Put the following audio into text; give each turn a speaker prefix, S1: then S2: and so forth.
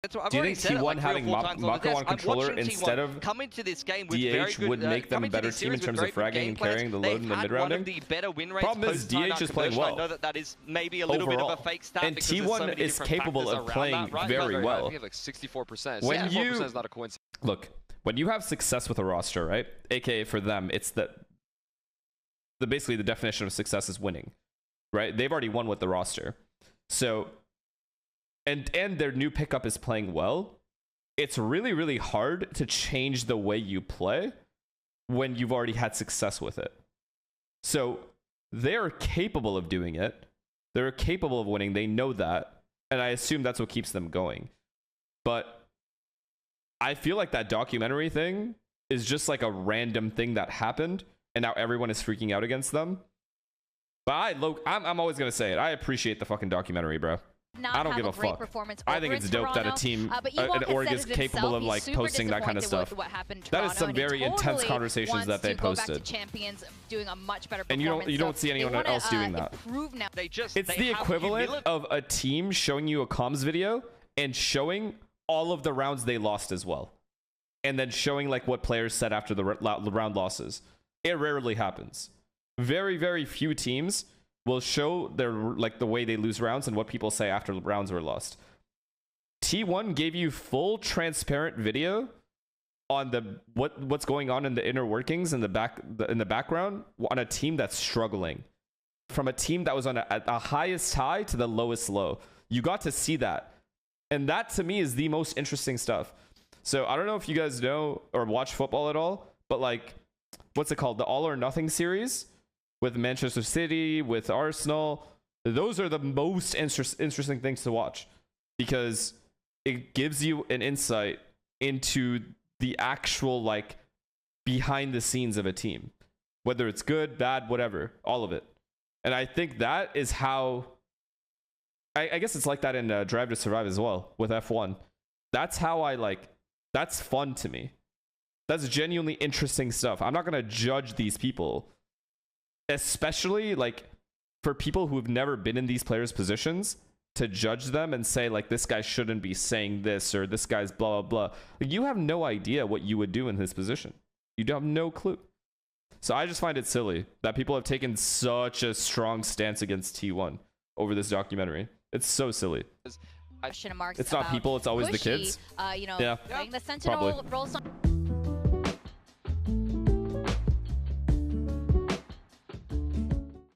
S1: Do you think T1 having Mako on controller instead of
S2: coming to this game with
S1: DH would make them a better team in terms of fragging and carrying the load in the mid-rounding? Problem is DH is playing well.
S2: I know that is maybe a little bit of a fake stat,
S1: and T1 is capable of playing very well.
S3: We have like 64%.
S1: When
S3: 64% is not a coincidence.
S1: Look, when you have success with a roster, right? AKA for them, it's basically the definition of success is winning, right? They've already won with the roster, so and their new pickup is playing well. It's really, really hard to change the way you play when you've already had success with it. So they're capable of doing it. They're capable of winning. They know that. And I assume that's what keeps them going. But I feel like that documentary thing is just like a random thing that happened. And now everyone is freaking out against them. But I'm always going to say it. I appreciate the fucking documentary, bro. I don't give a fuck. I think it's dope that a team, an org is capable of like posting that kind of stuff. That is some very intense conversations that they posted. And you don't see anyone else doing that. It's the equivalent of a team showing you a comms video and showing all of the rounds they lost as well. And then showing like what players said after the round losses. It rarely happens. Very, very few teams will show their like the way they lose rounds and what people say after rounds were lost. T1 gave you full transparent video on the what's going on in the inner workings in the background on a team that's struggling, from a team that was on a highest high to the lowest low. You got to see that, and that to me is the most interesting stuff. So I don't know if you guys know or watch football at all, but like what's it called, the All or Nothing series with Manchester City, with Arsenal, those are the most interesting things to watch, because it gives you an insight into the actual like behind the scenes of a team, whether it's good, bad, whatever, all of it. And I think that is how I guess it's like that in Drive to Survive as well with F1. That's how that's fun to me. That's genuinely interesting stuff. I'm not gonna judge these people, especially like for people who have never been in these players' positions, to judge them and say like this guy shouldn't be saying this or this guy's blah blah blah. Like, you have no idea what you would do in his position. You have no clue. So I just find it silly that people have taken such a strong stance against T1 over this documentary. It's so silly.
S4: It's not
S1: people, it's always the kids.
S4: You know,
S1: yeah,
S4: the Sentinel
S1: probably.
S4: roles on